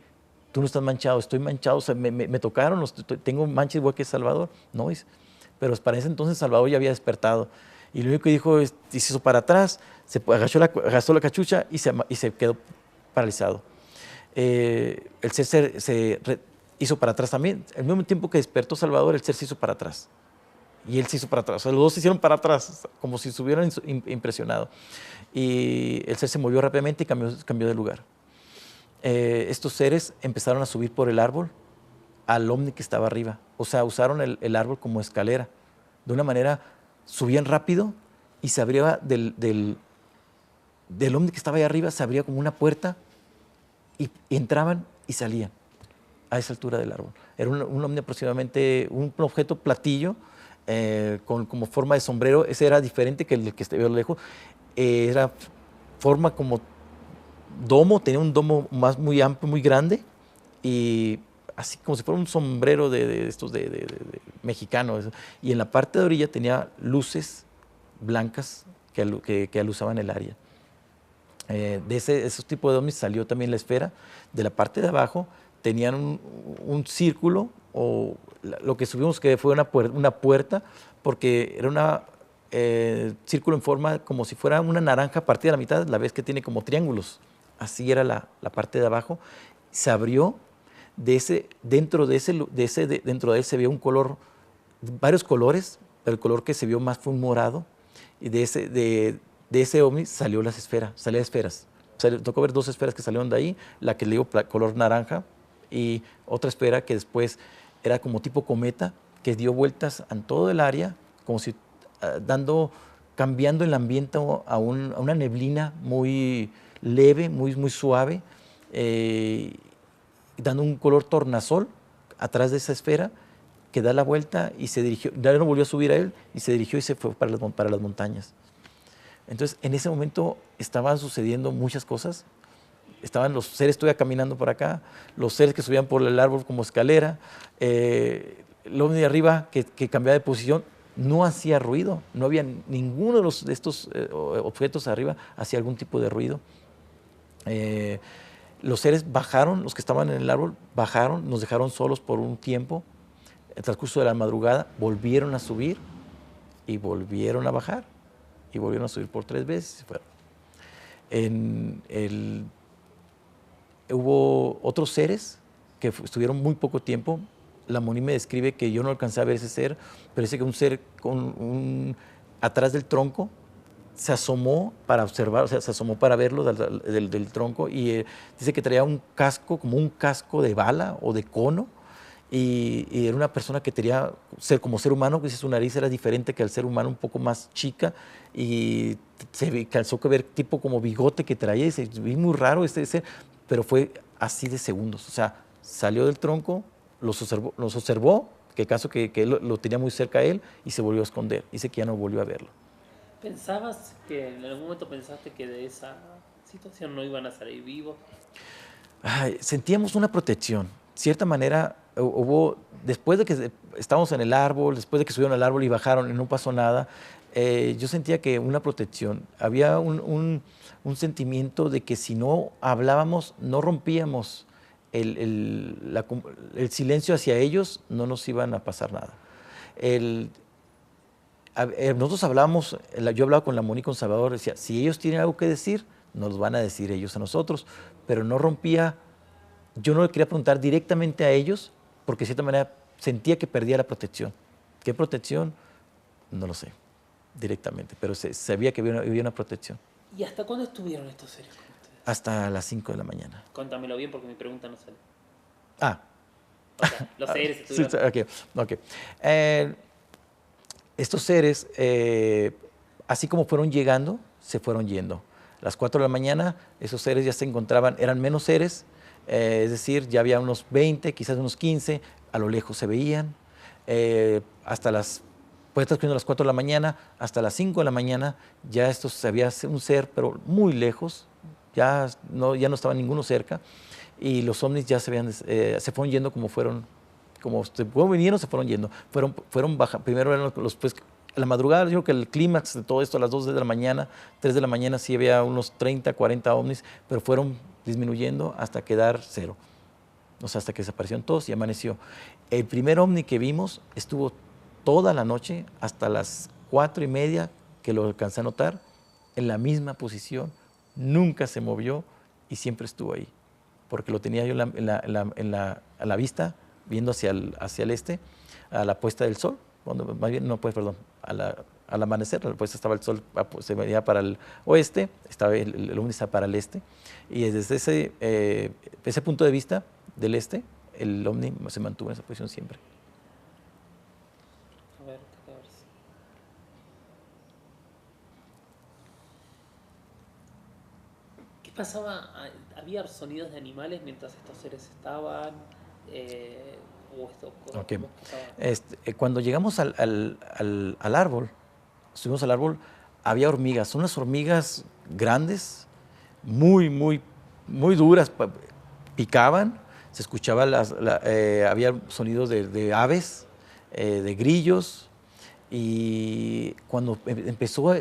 tú no estás manchado, estoy manchado, o sea, me tocaron, tengo manchas igual que Salvador. No, pero para ese entonces Salvador ya había despertado. Y lo único que dijo es, se hizo para atrás, se agachó la cachucha y se quedó paralizado. El ser se hizo para atrás también. Al mismo tiempo que despertó Salvador, el ser se hizo para atrás. Y él se hizo para atrás. O sea, los dos se hicieron para atrás, como si se hubieran impresionado. Y el ser se movió rápidamente y cambió de lugar. Estos seres empezaron a subir por el árbol al ovni que estaba arriba. O sea, usaron el árbol como escalera. De una manera, subían rápido y se abría del ovni que estaba ahí arriba, se abría como una puerta y entraban y salían a esa altura del árbol. Era un ovni aproximadamente, un objeto platillo como forma de sombrero. Ese era diferente que el que se ve a lo lejos. Era forma como domo, tenía un domo muy amplio, muy grande, y así como si fuera un sombrero de estos de mexicano. Y en la parte de orilla tenía luces blancas que alusaban el área. De esos tipos de ovnis salió también la esfera. De la parte de abajo tenían un círculo o lo que subimos que fue una puerta, porque era una círculo en forma como si fuera una naranja partida a la mitad, la vez que tiene como triángulos. Así era la parte de abajo. Se abrió, dentro de él se vio un color, varios colores, pero el color que se vio más fue un morado, y de ese ovni salían esferas. Tocó ver 2 esferas que salieron de ahí, la que le digo color naranja, y otra esfera que después era como tipo cometa, que dio vueltas en todo el área, como si cambiando el ambiente a una neblina muy leve, muy suave, dando un color tornasol atrás de esa esfera, que da la vuelta y se dirigió, ya no volvió a subir a él, y se dirigió y se fue para las montañas. Entonces, en ese momento estaban sucediendo muchas cosas. Estaban los seres todavía caminando por acá, los seres que subían por el árbol como escalera, el ovni de arriba que cambiaba de posición, no hacía ruido, no había ninguno de estos objetos arriba hacía algún tipo de ruido. Los seres bajaron, los que estaban en el árbol bajaron, nos dejaron solos por un tiempo. En el transcurso de la madrugada volvieron a subir y volvieron a bajar y volvieron a subir por 3 veces y se fueron. Hubo otros seres que estuvieron muy poco tiempo. La Moni me describe que yo no alcancé a ver ese ser, pero dice que un ser atrás del tronco se asomó para observar, o sea, se asomó para verlo del tronco, y dice que traía un casco, como un casco de bala o de cono, y era una persona que tenía como ser humano, que su nariz era diferente que al ser humano, un poco más chica, y se alcanzó a ver tipo como bigote que traía, y se vi muy raro ese, pero fue así de segundos. O sea, salió del tronco, los observó, que caso que él lo tenía muy cerca a él, y se volvió a esconder. Dice que ya no volvió a verlo. ¿Pensabas que en algún momento pensaste que de esa situación no iban a salir vivos? Sentíamos una protección. Cierta manera, después de que estábamos en el árbol, después de que subieron al árbol y bajaron y no pasó nada, yo sentía que una protección. Había un sentimiento de que si no hablábamos, no rompíamos el silencio hacia ellos, no nos iban a pasar nada. Nosotros hablábamos, yo hablaba con la Moni, con Salvador, decía, si ellos tienen algo que decir, nos van a decir ellos a nosotros, pero no rompía. Yo no le quería preguntar directamente a ellos, porque de cierta manera sentía que perdía la protección. ¿Qué protección? No lo sé directamente, pero sabía que había una protección. ¿Y hasta cuándo estuvieron estos seres con ustedes? Hasta las 5 de la mañana. Contámelo bien porque mi pregunta no sale. O sea, los seres estuvieron... Sí, okay. Estos seres, así como fueron llegando, se fueron yendo. A las 4 de la mañana, esos seres ya se encontraban, eran menos seres, es decir, ya había unos 20, quizás unos 15, a lo lejos se veían, puede estar escribiendo a las 4 de la mañana, hasta las 5 de la mañana, ya había un ser, pero muy lejos, ya no estaba ninguno cerca, y los ovnis ya se fueron yendo como vinieron, se fueron yendo. Fueron bajando. Primero eran pues, a la madrugada, yo creo que el clímax de todo esto, a las 2 de la mañana, 3 de la mañana, sí había unos 30, 40 ovnis, pero fueron disminuyendo hasta quedar 0. O sea, hasta que desaparecieron todos y amaneció. El primer ovni que vimos estuvo toda la noche, hasta las 4:30, que lo alcancé a notar, en la misma posición, nunca se movió y siempre estuvo ahí, porque lo tenía yo a la vista, viendo hacia el este, a la puesta del sol, al amanecer, pues estaba el sol, se veía para el oeste, el ovni está para el este, y desde ese punto de vista del este, el ovni se mantuvo en esa posición siempre. A ver. ¿Qué pasaba? ¿Había sonidos de animales mientras estos seres estaban? Okay. Cuando llegamos al árbol, subimos al árbol, había hormigas, unas hormigas grandes, muy, muy, muy duras, picaban, se escuchaba, había sonidos de aves, de grillos, y cuando empezó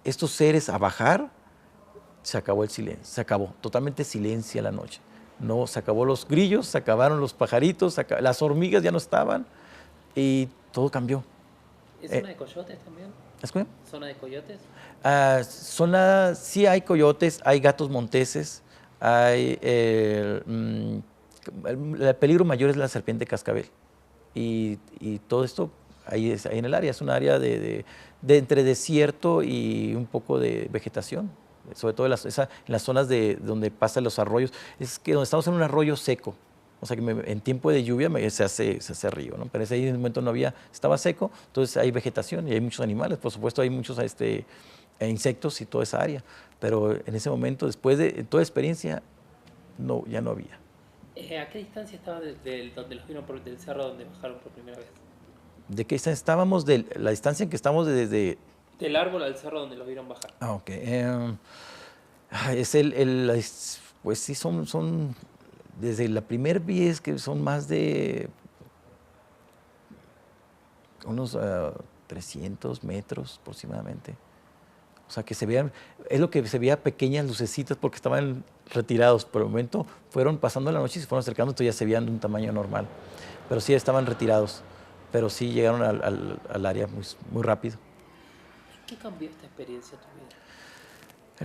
estos seres a bajar, se acabó el silencio, se acabó, totalmente silencio la noche. No, se acabó los grillos, se acabaron los pajaritos, las hormigas ya no estaban y todo cambió. ¿Es zona de coyotes también? ¿Es qué? ¿Zona de coyotes? Sí hay coyotes, hay gatos monteses, hay, el peligro mayor es la serpiente cascabel. Y todo esto ahí en el área, es un área de entre desierto y un poco de vegetación, sobre todo en las zonas donde pasan los arroyos. Es que donde estamos en un arroyo seco, o sea que en tiempo de lluvia se hace río, ¿no? Pero en ese momento no había, estaba seco, entonces hay vegetación y hay muchos animales, por supuesto hay muchos insectos y toda esa área, pero en ese momento, después de toda experiencia, no, ya no había. ¿A qué distancia estaba donde los vieron del cerro donde bajaron por primera vez? ¿De qué distancia estábamos? De la distancia en que estamos desde... Del árbol al cerro donde los vieron bajar. Ah, ok. Pues sí, son desde la primer vez que son más de unos 300 metros aproximadamente. O sea, que se vean, es lo que se veía pequeñas lucecitas porque estaban retirados. Por el momento fueron pasando la noche y se fueron acercando, entonces ya se veían de un tamaño normal. Pero sí estaban retirados, pero sí llegaron al área muy rápido. ¿Qué cambió esta experiencia en tu vida?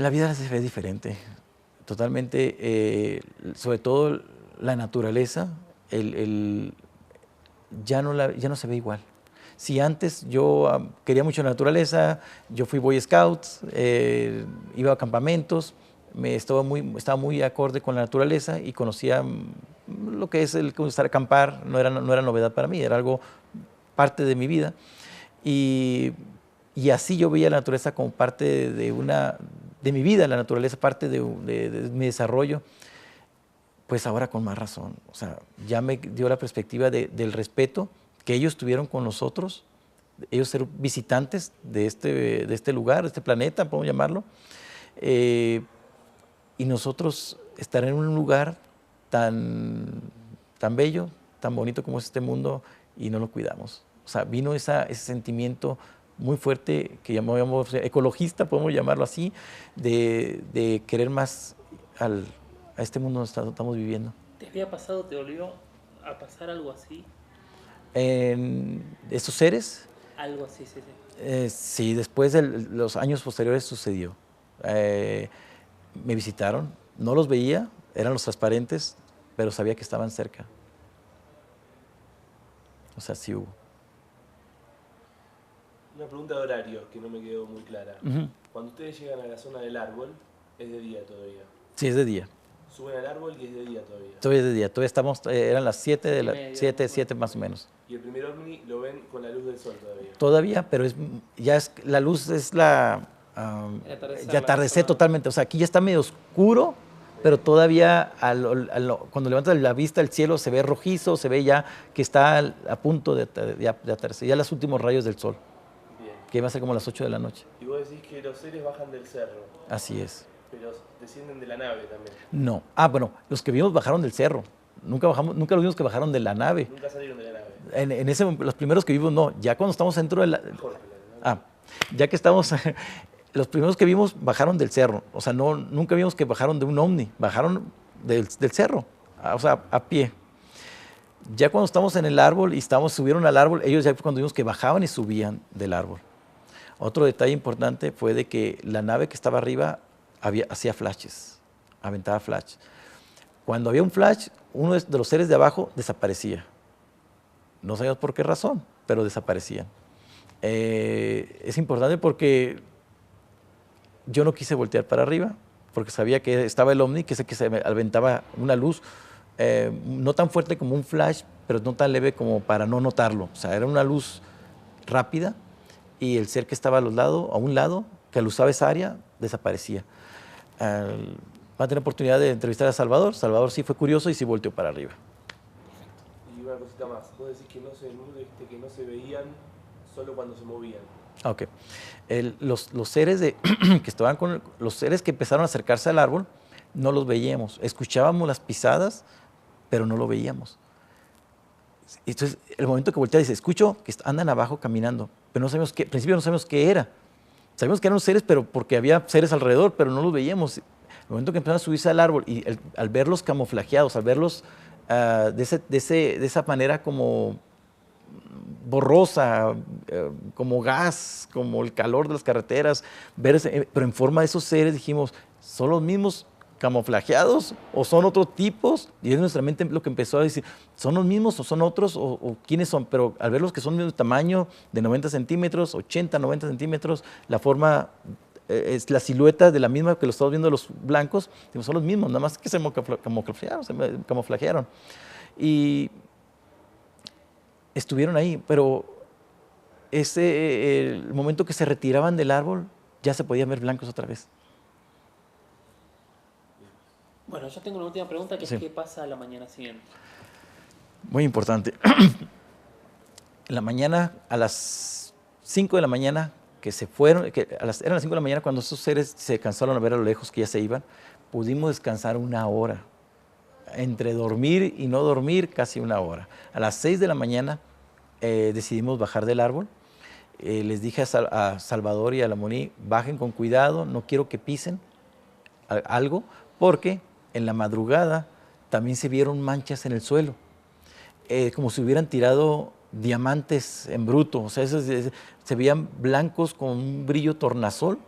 La vida se ve diferente, totalmente, sobre todo la naturaleza, ya no se ve igual. Si antes yo quería mucho la naturaleza, yo fui Boy Scout, iba a campamentos, estaba muy acorde con la naturaleza y conocía lo que es el estar a acampar, no era novedad para mí, era algo parte de mi vida. Y así yo veía la naturaleza como parte de mi vida, la naturaleza parte de mi desarrollo. Pues ahora con más razón, o sea, ya me dio la perspectiva del respeto que ellos tuvieron con nosotros, ellos ser visitantes de este lugar, de este planeta, podemos llamarlo, y nosotros estar en un lugar tan bello, tan bonito como es este mundo y no lo cuidamos. O sea, vino ese sentimiento muy fuerte que llamamos ecologista, podemos llamarlo así, de querer más a este mundo donde estamos viviendo. ¿Te había pasado, te volvió a pasar algo así? En estos seres, Algo así, sí. sí, después de los años posteriores sucedió. Me visitaron, no los veía, eran los transparentes, pero sabía que estaban cerca. O sea, sí hubo. Una pregunta de horario que no me quedó muy clara. Cuando ustedes llegan a la zona del árbol, ¿es de día todavía? Sí, es de día. Suben al árbol y es de día todavía. Todavía es de día, todavía estamos, eran las 7 más o menos. Y el primer ovni lo ven con la luz del sol todavía. Todavía, pero la luz es ya atardecer totalmente. O sea, aquí ya está medio oscuro, pero todavía cuando levantas la vista el cielo se ve rojizo, se ve ya que está a punto de atardecer, ya los últimos rayos del sol. Bien. Que va a ser como las 8 de la noche. Y vos decís que los seres bajan del cerro. Así es. Pero descienden de la nave también. No. Bueno, los que vimos bajaron del cerro. Nunca los vimos que bajaron de la nave. Nunca salieron de la nave. Los primeros que vimos no. Ya cuando estamos dentro de la... ya que estamos... Los primeros que vimos bajaron del cerro. O sea, nunca vimos que bajaron de un ovni. Bajaron del cerro. O sea, a pie. Ya cuando estamos en el árbol y subieron al árbol, ellos ya fue cuando vimos que bajaban y subían del árbol. Otro detalle importante fue de que la nave que estaba arriba hacía flashes, aventaba flash. Cuando había un flash, uno de los seres de abajo desaparecía. No sabíamos por qué razón, pero desaparecían. Es importante porque yo no quise voltear para arriba, porque sabía que estaba el ovni, que se aventaba una luz, no tan fuerte como un flash, pero no tan leve como para no notarlo. O sea, era una luz rápida y el ser que estaba a un lado, que alusaba esa área, desaparecía. Va a tener oportunidad de entrevistar a Salvador. Salvador sí fue curioso y sí volteó para arriba. Y una cosita más, vos decís que que no se veían solo cuando se movían. Ok. Los seres los seres que empezaron a acercarse al árbol, no los veíamos. Escuchábamos las pisadas, pero no lo veíamos. Entonces, el momento que voltea dice, escucho que andan abajo caminando, pero no sabemos al principio no sabemos qué era. Sabíamos que eran seres, pero porque había seres alrededor, pero no los veíamos. El momento que empezaron a subirse al árbol y al verlos camuflajeados, al verlos de esa manera como borrosa, como gas, como el calor de las carreteras, pero en forma de esos seres, dijimos, ¿son los mismos camuflajeados o son otros tipos? Y es nuestra mente lo que empezó a decir, ¿son los mismos o son otros o quiénes son? Pero al ver los que son del mismo tamaño, de 90 centímetros, 80, 90 centímetros, la forma, es la silueta de la misma que lo estamos viendo los blancos, son los mismos, nada más que se camuflajearon. Y estuvieron ahí, pero el momento que se retiraban del árbol, ya se podían ver blancos otra vez. Bueno, yo tengo una última pregunta que es ¿qué pasa a la mañana siguiente? Muy importante. En la mañana, a las 5 de la mañana, que se fueron, eran las 5 de la mañana cuando esos seres se cansaron a ver a lo lejos que ya se iban, pudimos descansar 1 hora. Entre dormir y no dormir, casi 1 hora. A las 6 de la mañana decidimos bajar del árbol. Les dije a Salvador y a la Moni, bajen con cuidado, no quiero que pisen algo, porque en la madrugada también se vieron manchas en el suelo, como si hubieran tirado diamantes en bruto, o sea, se veían blancos con un brillo tornasol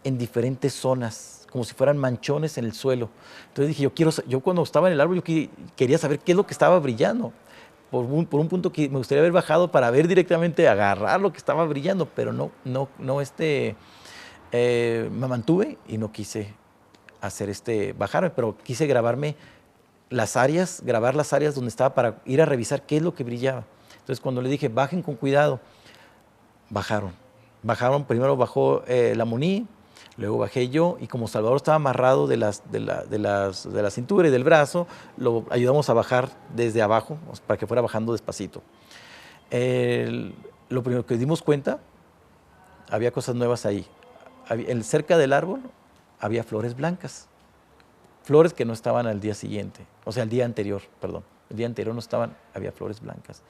en diferentes zonas, como si fueran manchones en el suelo. Entonces dije, yo cuando estaba en el árbol, yo quería saber qué es lo que estaba brillando. Por un punto que me gustaría haber bajado para ver directamente, agarrar lo que estaba brillando, pero me mantuve y no quise hacer bajarme, pero quise grabar las áreas donde estaba para ir a revisar qué es lo que brillaba. Entonces cuando le dije, bajen con cuidado, bajaron, primero bajó la Moni, luego bajé yo, y como Salvador estaba amarrado de la cintura y del brazo, lo ayudamos a bajar desde abajo, para que fuera bajando despacito. Lo primero que dimos cuenta, había cosas nuevas ahí. Cerca del árbol había flores blancas, flores que no estaban al día siguiente, o sea, el día anterior, perdón. El día anterior no estaban, había flores blancas.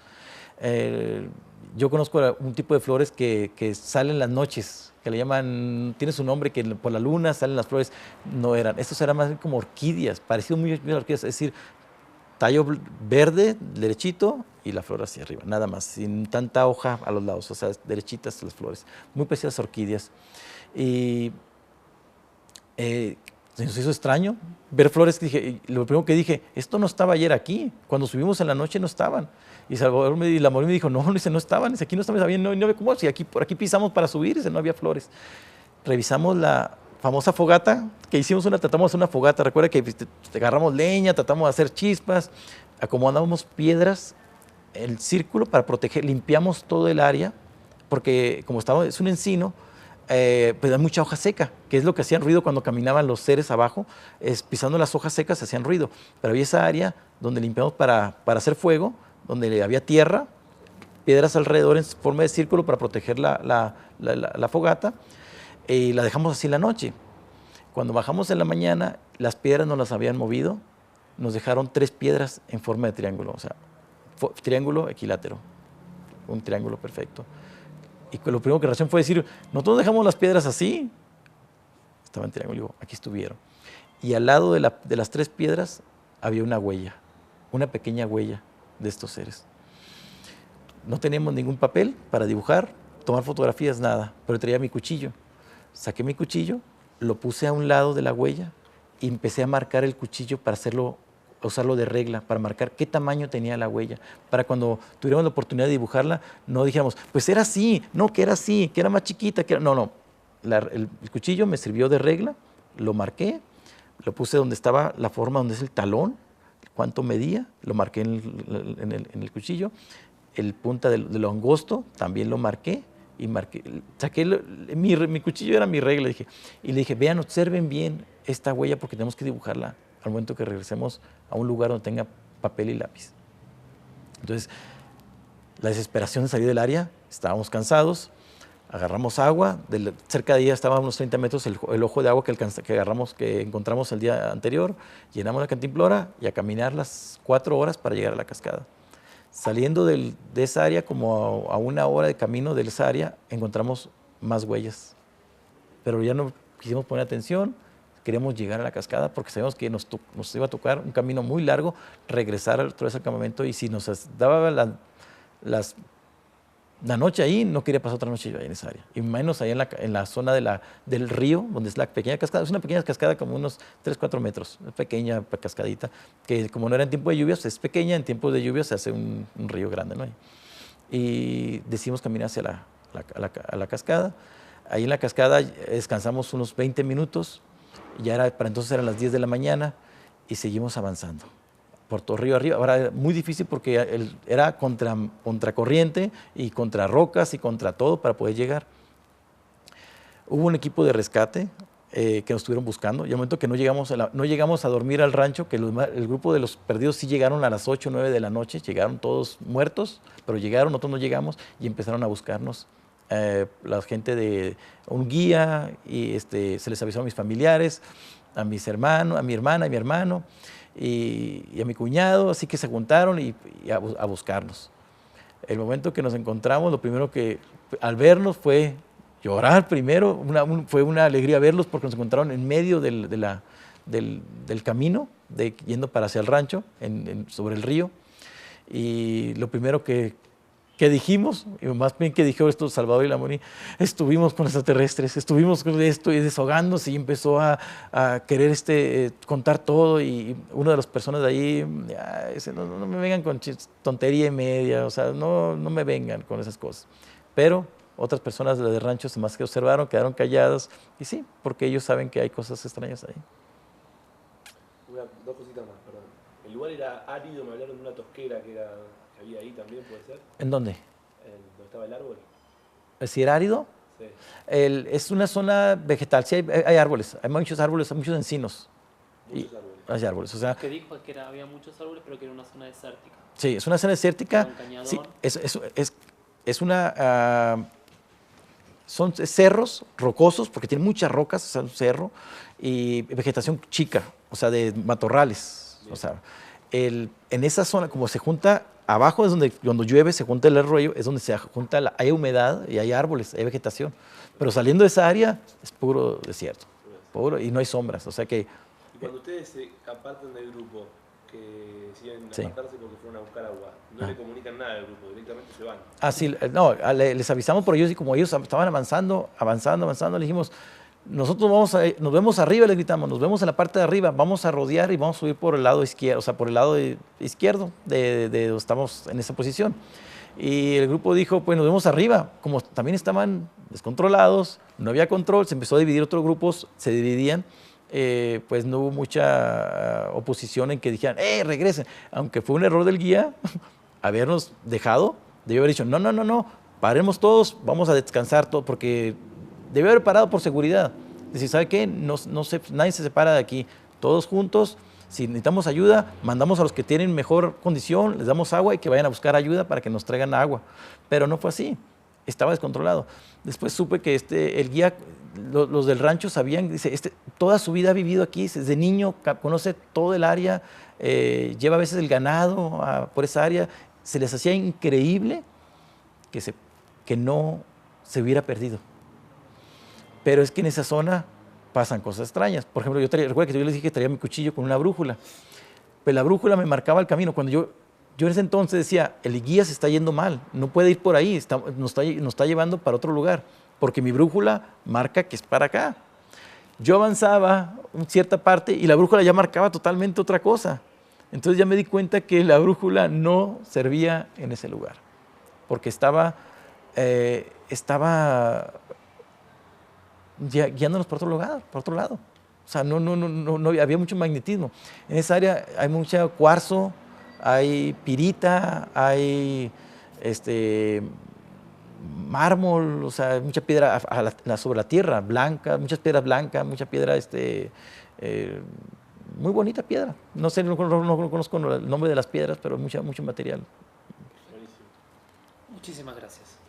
Yo conozco un tipo de flores que salen las noches, que le llaman, tiene su nombre, que por la luna salen las flores. No eran, estos eran más como orquídeas, parecido muy a orquídeas, es decir, tallo verde, derechito, y la flor hacia arriba, nada más, sin tanta hoja a los lados, o sea, derechitas las flores, muy parecidas a orquídeas. Y se nos hizo extraño ver flores, lo primero que dije, esto no estaba ayer aquí, cuando subimos en la noche no estaban. Y Salvador y la Moni me dijo, no estaban, aquí no estaban, no había cómo, si por aquí pisamos para subir, no había flores. Revisamos la famosa fogata, que tratamos de hacer una fogata, recuerda que agarramos leña, tratamos de hacer chispas, acomodamos piedras, el círculo para proteger, limpiamos todo el área, porque como es un encino, pues hay mucha hoja seca, que es lo que hacían ruido cuando caminaban los seres abajo, pisando las hojas secas hacían ruido, pero había esa área donde limpiamos para hacer fuego, donde había tierra, piedras alrededor en forma de círculo para proteger la fogata, y la dejamos así la noche. Cuando bajamos en la mañana, las piedras no las habían movido, nos dejaron 3 piedras en forma de triángulo, o sea, triángulo equilátero, un triángulo perfecto. Y lo primero que reacción fue decir, nosotros dejamos las piedras así, estaba en triángulo, digo, aquí estuvieron. Y al lado de las 3 piedras había una huella, una pequeña huella de estos seres. No teníamos ningún papel para dibujar, tomar fotografías, nada, pero traía mi cuchillo. Saqué mi cuchillo, lo puse a un lado de la huella y empecé a marcar el cuchillo para usarlo de regla, para marcar qué tamaño tenía la huella, para cuando tuviéramos la oportunidad de dibujarla, no dijéramos, pues era así, no, que era así, que era más chiquita, no. El cuchillo me sirvió de regla, lo marqué, lo puse donde estaba la forma, donde es el talón, cuánto medía, lo marqué en el cuchillo, el punta del angosto también lo marqué, y saqué mi cuchillo era mi regla, y le dije, vean, observen bien esta huella porque tenemos que dibujarla al momento que regresemos a un lugar donde tenga papel y lápiz. Entonces, la desesperación de salir del área, estábamos cansados, agarramos agua, cerca de ella estaba a unos 30 metros el ojo de agua que encontramos el día anterior, llenamos la cantimplora y a caminar las 4 horas para llegar a la cascada. Saliendo de esa área, como a 1 hora de camino de esa área, encontramos más huellas. Pero ya no quisimos poner atención, queríamos llegar a la cascada porque sabíamos que nos iba a tocar un camino muy largo, regresar otra vez al campamento, y si nos daba la noche ahí, no quería pasar otra noche ahí en esa área. Y menos ahí en la zona del río, donde es la pequeña cascada. Es una pequeña cascada como unos 3, 4 metros. Una pequeña cascadita, que como no era en tiempo de lluvias, es pequeña. En tiempo de lluvias se hace un río grande, ¿no? Y decidimos caminar hacia la cascada. Ahí en la cascada descansamos unos 20 minutos. Para entonces eran las 10 de la mañana y seguimos avanzando por todo río arriba. Ahora era muy difícil porque era contra corriente y contra rocas y contra todo para poder llegar. Hubo un equipo de rescate que nos estuvieron buscando, y al momento que no llegamos a dormir al rancho, que el grupo de los perdidos sí llegaron a las 8 o 9 de la noche, llegaron todos muertos, pero llegaron, nosotros no llegamos, y empezaron a buscarnos. La gente de un guía, y se les avisó a mis familiares, a mis hermanos, a mi hermana y mi hermano, y a mi cuñado, así que se juntaron a buscarnos. El momento que nos encontramos, lo primero que al vernos fue llorar primero, fue una alegría verlos porque nos encontraron en medio del camino, yendo para hacia el rancho, sobre el río, y lo primero que dijimos, y más bien que dijo esto Salvador y Lamoni, estuvimos con extraterrestres, estuvimos con esto, y desahogándose, y empezó a querer contar todo, y una de las personas de ahí dice, no me vengan con tontería y media, o sea, no me vengan con esas cosas. Pero otras personas de ranchos más que observaron, quedaron calladas, y sí, porque ellos saben que hay cosas extrañas ahí. Dos cositas más, perdón. El lugar era árido, me hablaron de una tosquera que había ahí también, ¿puede ser? ¿En dónde? ¿Dónde estaba el árbol? ¿Es decir, árido? Sí. Es una zona vegetal, sí hay árboles, hay muchos árboles, hay muchos encinos. Muchos árboles. Hay árboles, o sea. Lo que dijo es que había muchos árboles, pero que era una zona desértica. Sí, es una zona desértica. Un cañadón. Sí, son cerros rocosos, porque tiene muchas rocas, o sea, un cerro, y vegetación chica, o sea, de matorrales. Bien. O sea, en esa zona, como se junta, abajo es donde cuando llueve se junta el arroyo, es donde se junta, hay humedad y hay árboles, hay vegetación. Pero saliendo de esa área es puro desierto, puro, y no hay sombras, o sea que. Y cuando ustedes se apartan del grupo, que deciden apartarse porque fueron a buscar agua, no le comunican nada al grupo, directamente se van. Ah, sí, no, les avisamos por ellos, y como ellos estaban avanzando, le dijimos, nosotros nos vemos arriba, les gritamos, nos vemos en la parte de arriba, vamos a rodear y vamos a subir por el lado izquierdo, o sea, por el lado izquierdo de donde estamos en esa posición. Y el grupo dijo, pues nos vemos arriba. Como también estaban descontrolados, no había control, se empezó a dividir, otros grupos se dividían. Pues no hubo mucha oposición en que dijeran, regresen, aunque fue un error del guía habernos dejado. Debió haber dicho, no, paremos todos, vamos a descansar todos, porque debió haber parado por seguridad. Decir, ¿sabe qué? Nadie se separa de aquí, todos juntos. Si necesitamos ayuda, mandamos a los que tienen mejor condición, les damos agua y que vayan a buscar ayuda para que nos traigan agua. Pero no fue así, estaba descontrolado. Después supe que el guía, los del rancho sabían, dice, toda su vida ha vivido aquí, desde niño conoce todo el área, lleva a veces el ganado por esa área. Se les hacía increíble que no se hubiera perdido. Pero es que en esa zona pasan cosas extrañas. Por ejemplo, recuerdo que yo les dije que traía mi cuchillo con una brújula. Pues la brújula me marcaba el camino. Cuando yo en ese entonces decía, el guía se está yendo mal, no puede ir por ahí, nos está llevando para otro lugar, porque mi brújula marca que es para acá. Yo avanzaba en cierta parte y la brújula ya marcaba totalmente otra cosa. Entonces ya me di cuenta que la brújula no servía en ese lugar, porque estaba guiándonos por otro lado. O sea, no había mucho magnetismo. En esa área hay mucho cuarzo, hay pirita, hay mármol, o sea, mucha piedra sobre la tierra, blanca, muchas piedras blancas, mucha piedra, muy bonita piedra. No sé, no conozco el nombre de las piedras, pero mucho material. Muchísimas gracias.